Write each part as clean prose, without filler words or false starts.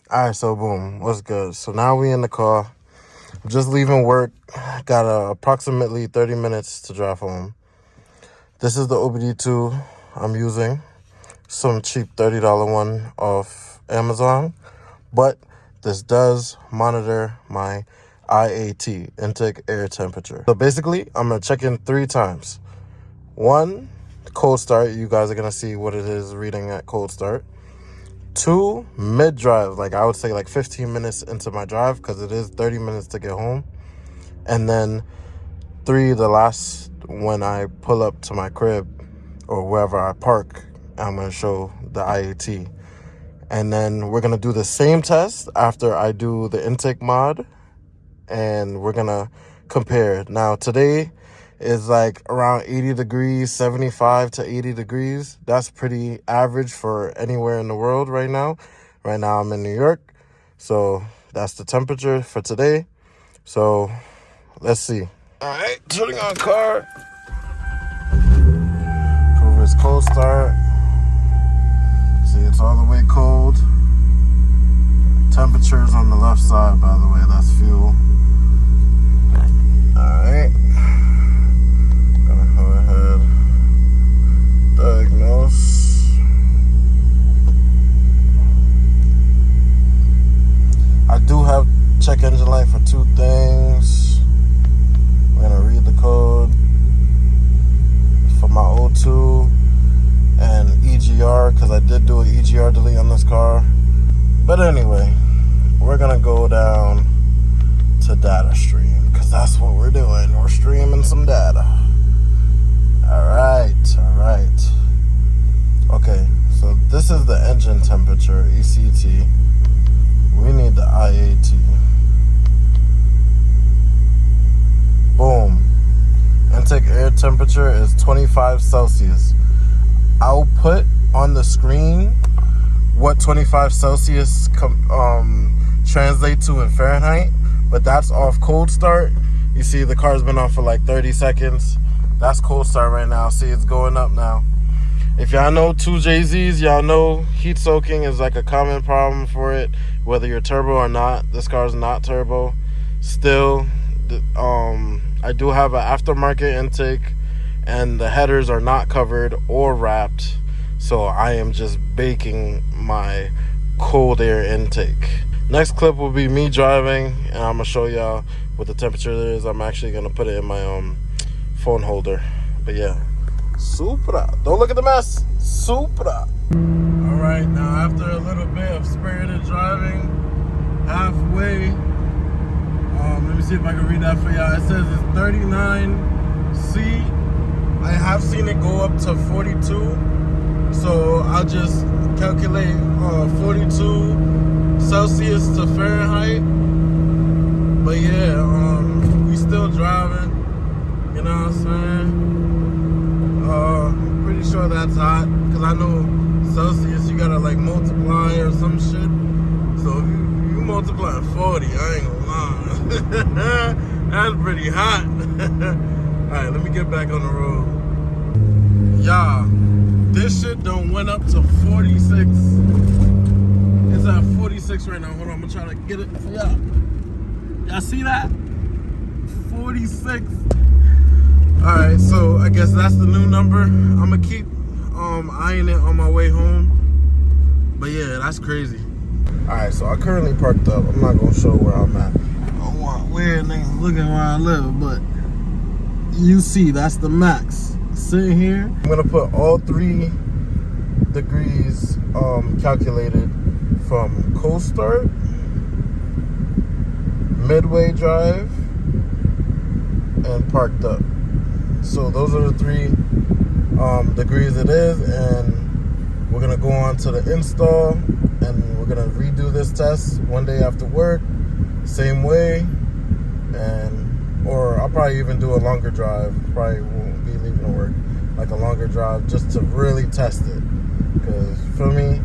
All right, so boom, what's good? So now we in the car. I'm just leaving work. Got approximately 30 minutes to drive home. This is the OBD2 I'm using. Some cheap $30 one off Amazon. But this does monitor my IAT, intake air temperature. So basically, I'm going to check in 3 times. 1, cold start. You guys are going to see what it is reading at cold start. 2, mid-drive, like I would say like 15 minutes into my drive because it is 30 minutes to get home. And then 3, the last, when I pull up to my crib or wherever I park, I'm going to show the IAT. And then we're going to do the same test after I do the intake mod, and we're going to compare. Now, today is like around 80 degrees, 75 to 80 degrees. That's pretty average for anywhere in the world right now. Right now I'm in New York, so that's the temperature for today. So let's see. All right, turning on car. Prove it's cold start. See, it's all the way cold. Temperatures on the left side, by the way, that's fuel. All right. Gonna go ahead, diagnose. I do have check engine light for 2 things. We're gonna read the code for my O2 and EGR, because I did do an EGR delete on this car. But anyway, we're gonna go down to data stream, because that's what we're doing. We're streaming some data. All right. Okay, so this is the engine temperature, ECT. We need the IAT. Boom. Intake air temperature is 25 Celsius. I'll put on the screen what 25 Celsius translate to in Fahrenheit, but that's off cold start. You see the car's been on for like 30 seconds. That's cold start right now. See, it's going up now. If y'all know 2JZs, y'all know heat soaking is like a common problem for it, whether you're turbo or not. This car's not turbo. Still, I do have an aftermarket intake, and the headers are not covered or wrapped, so I am just baking my cold air intake. Next clip will be me driving, and I'm gonna show y'all what the temperature is. I'm actually gonna put it in my phone holder. But yeah, Supra. Don't look at the mess. Supra. All right, now after a little bit of spirited driving, halfway. Let me see if I can read that for y'all. It says it's 39C. I have seen it go up to 42, so I'll just calculate 42 Celsius to Fahrenheit. But yeah, we still driving, you know what I'm saying? Pretty sure that's hot, because I know Celsius you gotta like multiply or some shit. So if you multiply 40, I ain't gonna lie. That's pretty hot. Alright, let me get back on the road. Y'all, this shit done went up to 46. It's at 46 right now. Hold on, I'm gonna try to get it for y'all. Y'all see that? 46. Alright, so I guess that's the new number. I'm gonna keep eyeing it on my way home. But yeah, that's crazy. Alright, so I currently parked up. I'm not gonna show where I'm at. I don't want weird niggas looking where I live, but you see, that's the max. Sitting here, I'm gonna put all 3 degrees calculated from cold start, midway drive, and parked up. So those are the 3 degrees it is, and we're gonna go on to the install, and we're gonna redo this test one day after work, same way, or I'll probably even do a longer drive. Probably won't be leaving to work, like a longer drive, just to really test it. Because for me,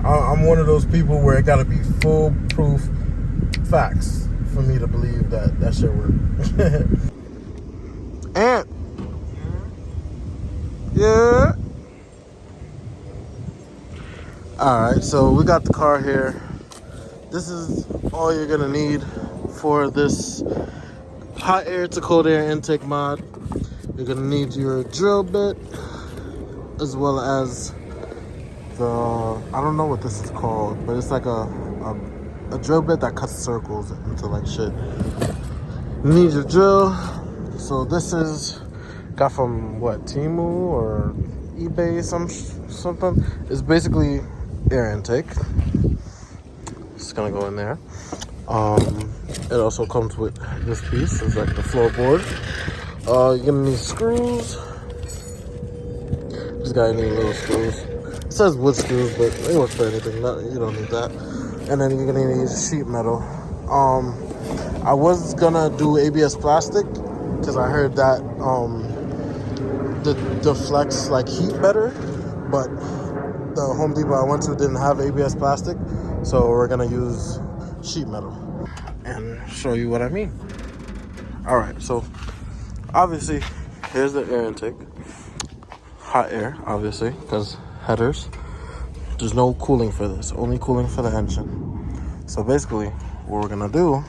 I'm one of those people where it gotta be foolproof facts for me to believe that shit works. And yeah. All right, so we got the car here. this is all you're gonna need for this hot air to cold air intake mod. You're gonna need your drill bit, as well as the, I don't know what this is called, but it's like a drill bit that cuts circles into like shit. You need your drill. So this is got from what, Temu or eBay, something. It's basically air intake. It's gonna go in there. It also comes with this piece. It's like the floorboard. You're gonna need screws. This guy needs little screws. It says wood screws, but they work for anything. You don't need that. And then you're gonna need sheet metal. I was gonna do ABS plastic because I heard that the deflects like heat better, but the Home Depot I went to didn't have ABS plastic, so we're gonna use sheet metal and show you what I mean. All right, so obviously here's the air intake, hot air, obviously, because headers. There's no cooling for this, only cooling for the engine. So basically what we're gonna do,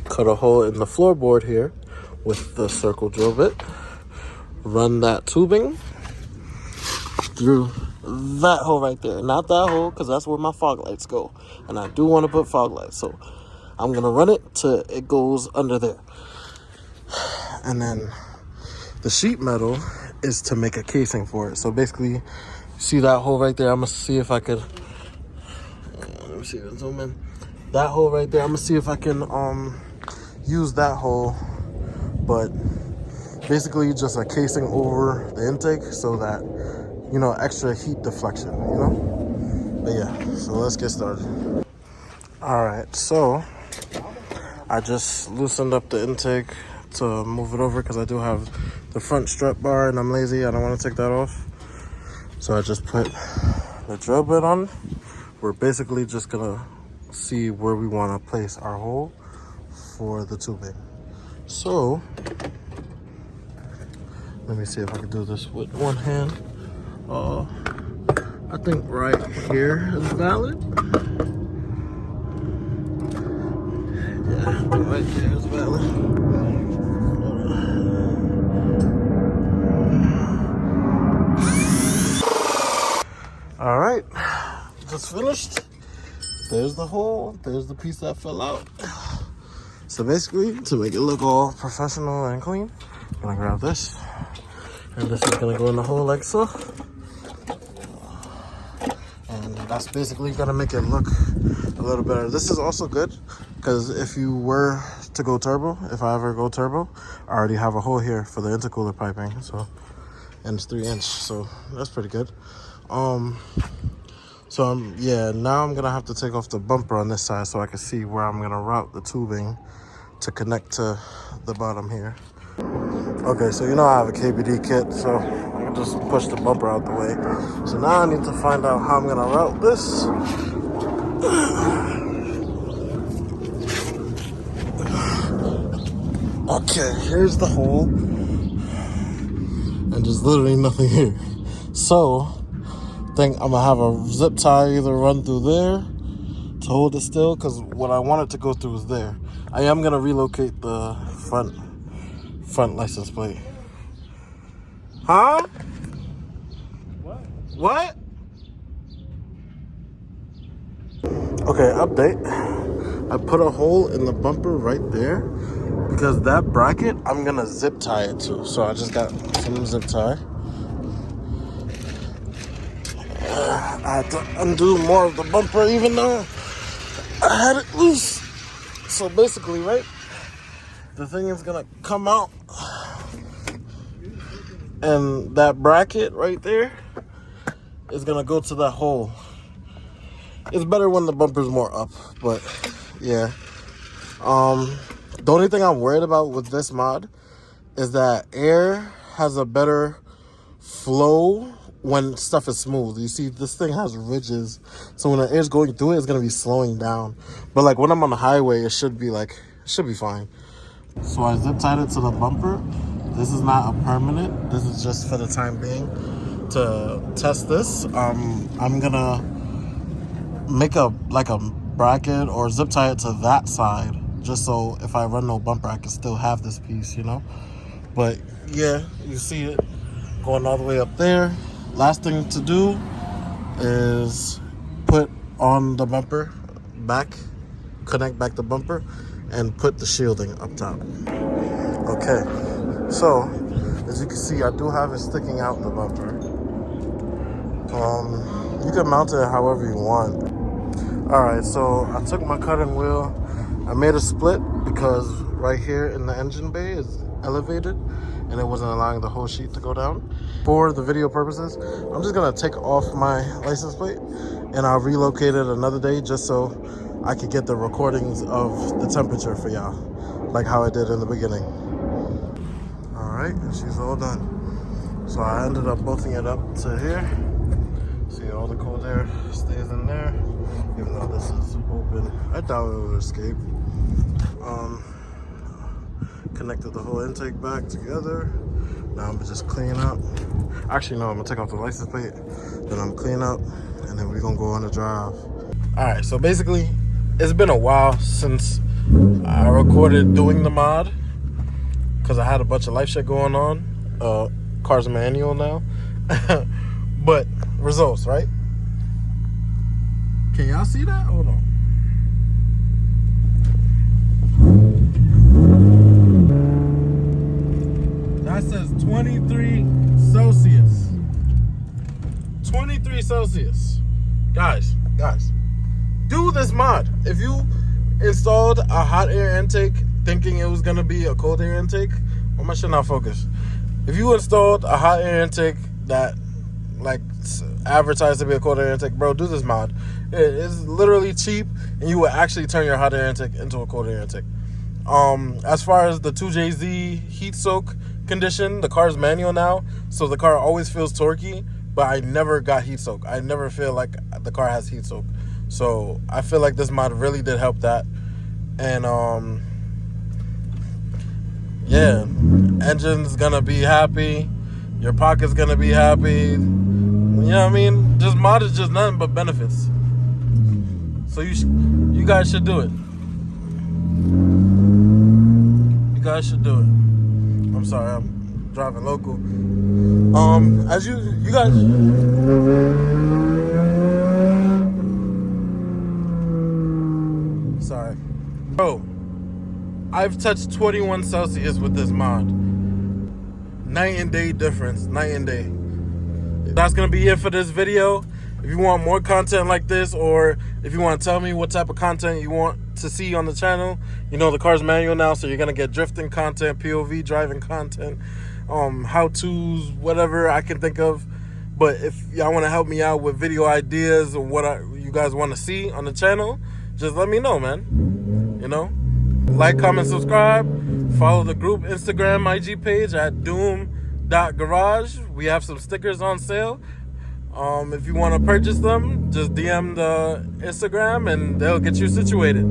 cut a hole in the floorboard here with the circle drill bit, run that tubing through that hole right there. Not that hole, because that's where my fog lights go. And I do want to put fog lights, so I'm going to run it till it goes under there. And then the sheet metal is to make a casing for it. So basically, see that hole right there? I'm going to see if I could, let me see, zoom in. That hole right there, I'm going to see if I can use that hole, but basically just a casing over the intake so that, you know, extra heat deflection, you know? But yeah, so let's get started. All right, so I just loosened up the intake to move it over because I do have the front strut bar and I'm lazy. I don't want to take that off. So I just put the drill bit on. We're basically just gonna see where we want to place our hole for the tubing. So let me see if I can do this with one hand. I think right here is valid. Yeah, I think right there is valid. All right, just finished. There's the hole. There's the piece that fell out. So basically, to make it look all professional and clean, I'm gonna grab this, and this is gonna go in the hole like so. And that's basically gonna make it look a little better. This is also good because if you were to go turbo, if I ever go turbo, I already have a hole here for the intercooler piping. So, and it's 3-inch, so that's pretty good. Yeah, now I'm gonna have to take off the bumper on this side so I can see where I'm gonna route the tubing to connect to the bottom here. Okay, so you know I have a KBD kit, so I can just push the bumper out the way. So now I need to find out how I'm gonna route this. Okay, here's the hole. And there's literally nothing here. So I think I'm gonna have a zip tie either run through there to hold it still, because what I want it to go through is there. I am gonna relocate the front license plate. Huh? What? Okay, update. I put a hole in the bumper right there because that bracket I'm gonna zip tie it to. So I just got some zip tie. I had to undo more of the bumper even though I had it loose. So basically, right, the thing is gonna come out and that bracket right there is gonna go to that hole. It's better when the bumper's more up, but yeah. The only thing I'm worried about with this mod is that air has a better flow when stuff is smooth. You see, this thing has ridges, so when the air's going through it, it's gonna be slowing down. But like when I'm on the highway, it should be fine. So I zip tied it to the bumper. This is not a permanent. This is just for the time being to test this. I'm gonna make a bracket or zip tie it to that side, just so if I run no bumper, I can still have this piece, you know. But yeah, you see it going all the way up there. Last thing to do is put on the bumper back, connect back the bumper, and put the shielding up top. Okay, so as you can see, I do have it sticking out in the bumper. You can mount it however you want. Alright, so I took my cutting wheel, I made a split because right here in the engine bay is elevated and it wasn't allowing the whole sheet to go down. For the video purposes, I'm just gonna take off my license plate and I'll relocate it another day just so I could get the recordings of the temperature for y'all, like how I did in the beginning. Alright, and she's all done. So I ended up bolting it up to here. See, all the cold air stays in there, even though this is open. I doubt it would escape. Connected the whole intake back together. Now I'm just cleaning up. Actually, no, I'm gonna take off the license plate, then I'm clean up, and then we're gonna go on the drive. Alright, so basically, it's been a while since I recorded doing the mod, because I had a bunch of life shit going on. Car's manual now. But results, right? Can y'all see that? Hold on. That says 23 Celsius. 23 Celsius. Guys, do this mod. If you installed a hot air intake thinking it was gonna be a cold air intake, why my shit not focused? If you installed a hot air intake that like advertised to be a cold air intake, bro, do this mod. It's literally cheap and you will actually turn your hot air intake into a cold air intake. As far as the 2JZ heat soak condition, the car's manual now, so the car always feels torquey, but I never got heat soak. I never feel like the car has heat soak. So I feel like this mod really did help that. And yeah, engine's gonna be happy, your pocket's gonna be happy. You know what I mean? Just mod is just nothing but benefits. So you guys should do it. You guys should do it. I'm sorry, I'm driving local. As you guys. Sorry. Bro, I've touched 21 Celsius with this mod. Night and day difference, night and day. That's gonna be it for this video. If you want more content like this, or if you want to tell me what type of content you want to see on the channel, you know the car's manual now, so you're gonna get drifting content, POV driving content, how-tos, whatever I can think of. But if y'all want to help me out with video ideas or what you guys want to see on the channel, just let me know, man. You know, like, comment, subscribe, follow the group Instagram IG page at doom.garage. We have some stickers on sale. If you want to purchase them, just DM the Instagram and they'll get you situated.